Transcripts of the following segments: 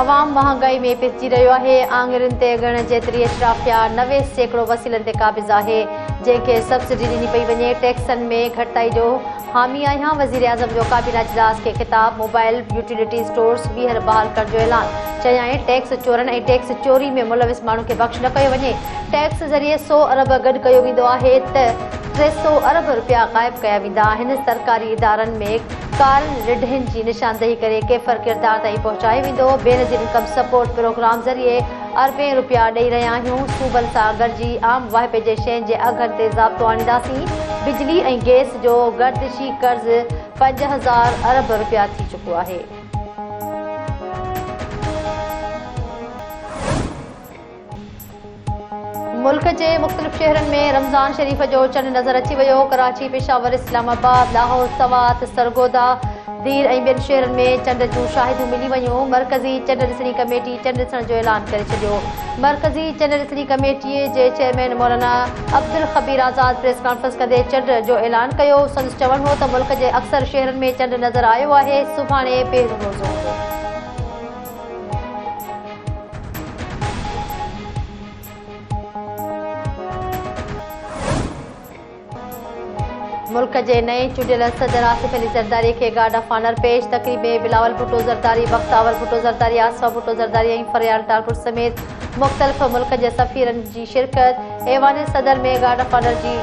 अवाम महंगाई में पिसजी रहियो आहे। आङिरियुनि ते ॻण जेतिरी अशराफिया 90% वसीलनि ते क़ाबिज़ आहे, जंहिंखे सब्सिडी ॾिनी पई वञे। टैक्सनि में घटिताई जो हामी आहियां। वज़ीर आज़म जो काबीना इजलास खे ख़िताब। मोबाइल यूटिलिटी स्टोर्स ॿीहर बहाल करण जो ऐलान। चयाईं टैक्स चोरनि ऐं टैक्स चोरी में मुलविस माण्हुनि खे बख़्श न कयो वञे। टैक्स ज़रिए 100 अरब गॾु कयो वेंदो आहे त 300 अरब रुपया ग़ाइब कया वेंदा आहिनि। सरकारी इदारनि में कारनि रिढनि जी निशानदेही करे केफ़र किरदार ताईं पहुचायो वेंदो। बेनज़ीर इनकम सपोर्ट प्रोग्राम ज़रिए अरबें रुपया ॾेई रहिया आहियूं। सूबनि सां गॾिजी आम वाहिपे जे शयुनि जे अघनि ते ज़ाब्तो आणींदासीं। बिजली ऐं गैस जो गर्दिशी कर्ज़ 5000 अरब रुपया थी चुको आहे। मुल्क जे मुख़्तलिफ़ शहरनि में रमज़ान शरीफ़ जो चंड नज़र अची वियो। कराची, पेशावर, इस्लामाबाद, लाहौर, सवात, सरगोदा, दीर ऐं ॿियनि शहरनि में चंड जूं शाहिदियूं मिली वयूं। मरकज़ी चंड ॾिसणी कमेटी चंड ॾिसण जो ऐलान करे छॾियो। मरकज़ी चंड ॾिसणी कमेटीअ जे चेयरमैन मौलाना अब्दुल ख़बीर आज़ाद प्रेस कॉन्फ्रेंस कंदे चंड जो ऐलान कयो। संदसि चवणु हो त मुल्क जे अक्सर शहरनि में चंड नज़र आयो आहे। सुभाणे पहिरियों रोज़ो हूंदो। मुल्क जे नए चूंडियल सदर आसिफ अली ज़रदारी खे गार्ड ऑफ ऑनर पेश। तक़रीब में बिलावल भुट्टो ज़रदारी, बख्तावर भुट्टो ज़रदारी, आसफा भुट्टो ज़रदारी ऐं फरियाल टालपुर समेत मुख़्तलिफ़ मुल्क जे सफ़ीरनि जी शिरकत। ऐवान सदर में गार्ड ऑफ ऑनर जी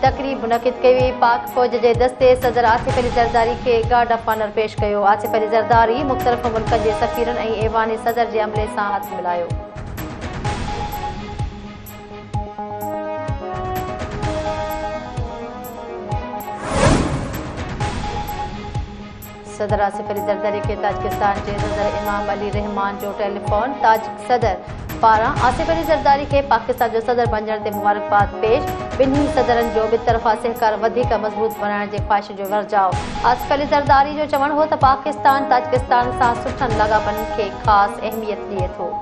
तक़रीब मुनक़िद कई वई। पाक फ़ौज जे दस्ते सदर आसिफ अली ज़रदारी खे गार्ड ऑफ ऑनर पेश कयो। आसिफ अली ज़रदारी मुख़्तलिफ़ मुल्क जे सफ़ीरनि ऐं ऐवान सदर जे अमले सां हथ मिलायो। सदर आसिफ अली ज़रदारी खे ताजिकिस्तान जे सदर इमाम अली रहमान जो टेलीफोन। ताजिक सदर पारां आसिफ अली ज़रदारी खे पाकिस्तान जो सदर बणजण ते मुबारकबाद पेश। ॿिन्ही सदरनि जो ॿितरफ़ा सहकार वधीक मज़बूत बणाइण जे ख़्वाहिश जो वर्जाउ। आसिफ अली ज़रदारी जो चवणु हो त पाकिस्तान ताजिकिस्तान सां सुठनि लाॻापनि खे ख़ासि अहमियत ॾिए थो।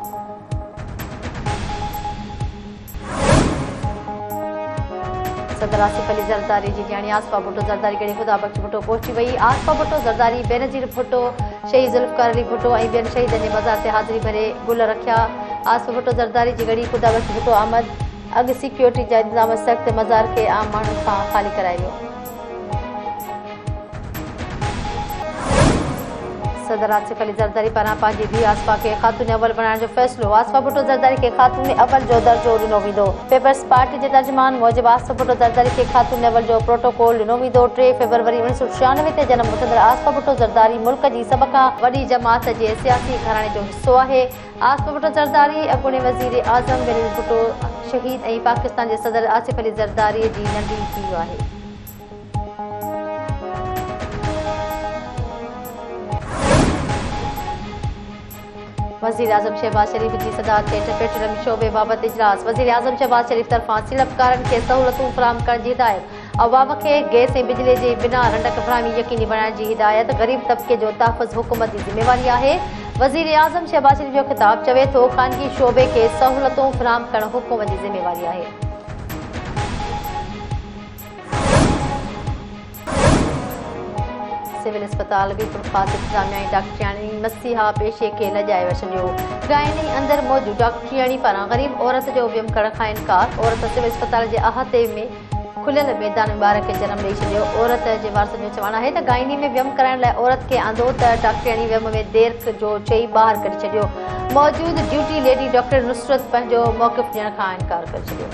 सदर आसिफ अली ज़रदारी जी न्याणी आसफा भुट्टो ज़रदारी गॾी ख़ुदा बख़्श भुट्टो पहुची वई। आसफा भुट्टो ज़रदारी, बेनज़ीर भुट्टो, शहीद ज़ुल्फ़िकार अली भुट्टो ऐं ॿियनि शहीदनि जे मज़ार ते हाज़िरी भरे गुल रखिया। आसफा भुट्टो ज़रदारी जी गॾी ख़ुदा बख़्श भुट्टो आमद। अॻु सिक्योरिटी जा इंतज़ाम सख़्त, मज़ार खे आम माण्हुनि खां ख़ाली करायो वियो। सदर आसिफ अली ज़रदारी पारां पंहिंजी धीउ आसफा खे ख़ातून अव्वल बणाइण जो फ़ैसिलो। आसफा भुट्टो ज़रदारी खे ख़ातून अव्वल जो दर्जो ॾिनो वेंदो। पीपल्स पार्टी जे तर्जुमान मूजिब आसफा भुट्टो ज़रदारी खे ख़ातून अव्वल जो प्रोटोकॉल ॾिनो वेंदो। 3 फरवरी 1996 ते जनम वठंदड़ आसफा भुट्टो ज़रदारी मुल्क जी सभ खां वॾी जमात जे सियासी घराणे जो हिसो आहे। आसफा भुट्टो ज़रदारी अॻूणे वज़ीर आज़म बेनज़ीर भुट्टो शहीद ऐं पाकिस्तान जे सदर आसिफ अली ज़रदारी जी नंढी धीउ आहे। वज़ीर आज़म शहबाज शरीफ़ जी सदारत हेठ पेट्रोलियम शोबे बाबति इजलास। वज़ीर आज़म शहबाज शरीफ़ तरफ़ां सीड़पकारनि खे सहूलतूं फ़राहम करण जी हिदायत। अवाम खे गैस ऐं बिजली जी बिना रंडक फ़राहमी यकीनी बणाइण जी हिदायत। ग़रीब तबिके जो तहफ़्फ़ुज़ हुकूमत जी ज़िम्मेवारी आहे। वज़ीर आज़म शहबाज शरीफ़ जो ख़िताब चवे थो ख़ानगी शोबे खे सहूलतूं फ़राहम करण हुकूमत जी ज़िम्मेवारी आहे। सिविल अस्पताल वीरपुर ख़ासि इंतज़ामिया ऐं डॉक्टरियाणी मसीहा पेशे खे लॼाए छॾियो। गाइनी अंदरि मौजूदु डॉक्टरियाणी पारां ग़रीब औरत जो वियम करण खां इनकार। औरत सिविल अस्पताल जे अहाते में खुलियल मैदान में ॿार खे जनम ॾेई छॾियो। औरत जे वारसनि जो चवणु आहे त गाइनी में वियम कराइण लाइ औरत खे आंदो त डॉक्टरियाणी वियम में देरि जो चई ॿाहिरि कढी छॾियो। मौजूदु ड्यूटी लेडी डॉक्टर नुसरत पंहिंजो मौक़िफ़ ॾियण खां इनकार करे छॾियो।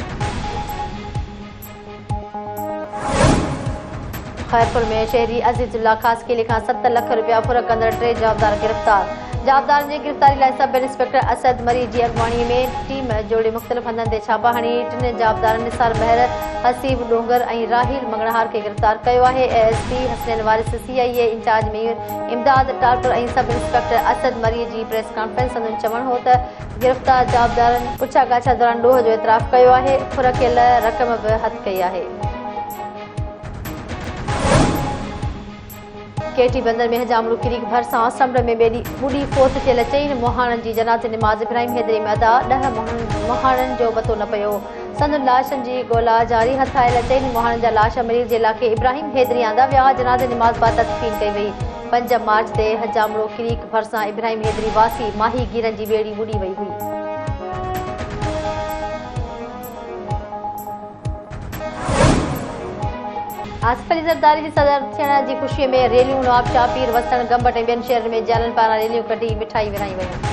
खैरपुर में शहरी अज़ीज़ुल्लाह ख़ास किले खां 7 लाख रुपया फुर कंदड़ 3 जाबदार गिरफ़्तार। जाबदारनि जी गिरफ़्तारी लाइ सब इंस्पेक्टर असद मरीज़ जी अॻुवाणीअ में टीम जोड़े मुख़्तलिफ़ हंधनि ते छापा हणी 3 जाबदारनि निसार महर, हसीब डोंगर ऐं राहिल मंगणहार खे गिरफ़्तार कयो आहे। ASP हसनैन वारिस, CIA इंचार्ज में इमदाद टालपुर ऐं सब इंस्पेक्टर असद मरीज़ जी प्रेस कॉन्फ्रेंस में चवणु हो त गिरफ़्तार जाबदारनि पुछा गाछा दौरान ॾोह जो एतराफ़ कयो आहे। फुर कयल रक़म बि हथ कई आहे। केटी बंदर में हजामरू क्रीक भरिसां समुंड में ॿुॾी फोत थियल 4 मोहाणनि जी जनाज़े निमाज़ इब्राहिम हैदरी में अदा। 10 मोहाणनि जो पतो न पियो। संदनि लाशनि जी ॻोल्हा जारी। हथायल 4 मोहाणनि जा लाश मरीज़ जे इलाइक़े इब्राहिम हैदरी आंदा विया। जनाज़े निमाज़ बाद तदफ़ीन कई वई। 5 मार्च ते हजामड़ो क्रीक भरसां इब्राहिम हैदरी वासी माही गिरनि जी ॿेड़ी ॿुॾी वई हुई। आसिफ अली ज़रदारी जी सदर थियण जी ख़ुशीअ में रैलियूं नवाबशाह पीर वसण गंबट ऐं ॿियनि शहरनि में जालनि पारां रैलियूं कढी मिठाई विराई वयूं।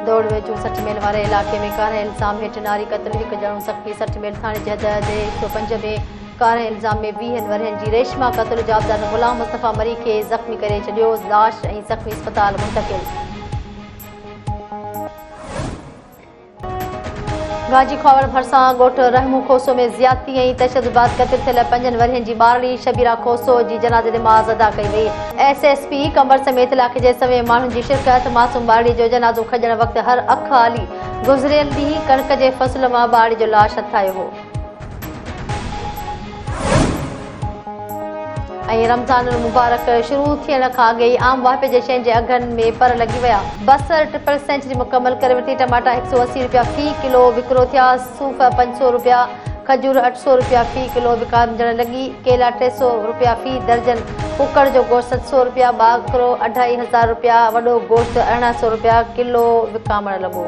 दौड़ वेझो 60 मील वारे इलाइक़े में कारे इल्ज़ाम हेठि नारी क़त्ल, हिकु ॼणो ज़ख़्मी। 60 मील थाणे जी हद जे 105 में कारे इल्ज़ाम में 20 वरहनि जी रेशमा क़त्ल जाबदार ग़ुलाम मुस्तफ़ा मरी खे ज़ख़्मी करे छॾियो। लाश ऐं ज़ख़्मी अस्पताल मुंतक़िल। गाजी ख्वावर भरसां ॻोठ रहमू खोसो में ज़्यादती ऐं तशद्दुद बाद क़त्ल थियल 5 वरहनि जी ॿारड़ी शबीरा खोसो जी जनाज़े नमाज़ अदा कई वई। SSP कंबर समेत इलाइक़े जे सवे माण्हुनि जी शिरकत। मासूम ॿारड़ी जो जनाज़ो खॼण वक़्तु हर अखि हाली गुज़िरियल ॾींहुं कणिक जे फ़सुल मां ॿारड़ी जो लाश हथायो हो। ऐं रमज़ान मुबारक शुरू थियण खां अॻु ई आम वाहिपे जे शयुनि जे अघनि में पर लॻी विया। बसर ट्रिपल सेंचुरी मुकमल करे वरिती। टमाटा 180 रुपया फ़ी किलो विकिरो थिया। सूफ़ 500 रुपया, खजूर 800 रुपया फ़ी किलो विकामजण लॻी। केला 300 रुपया फ़ी दर्जन। कुकड़ जो गोश्त 700 रुपया, ॿाकरो 2500 रुपया, वॾो गोश्त 1800 रुपया किलो विकामण लॻो।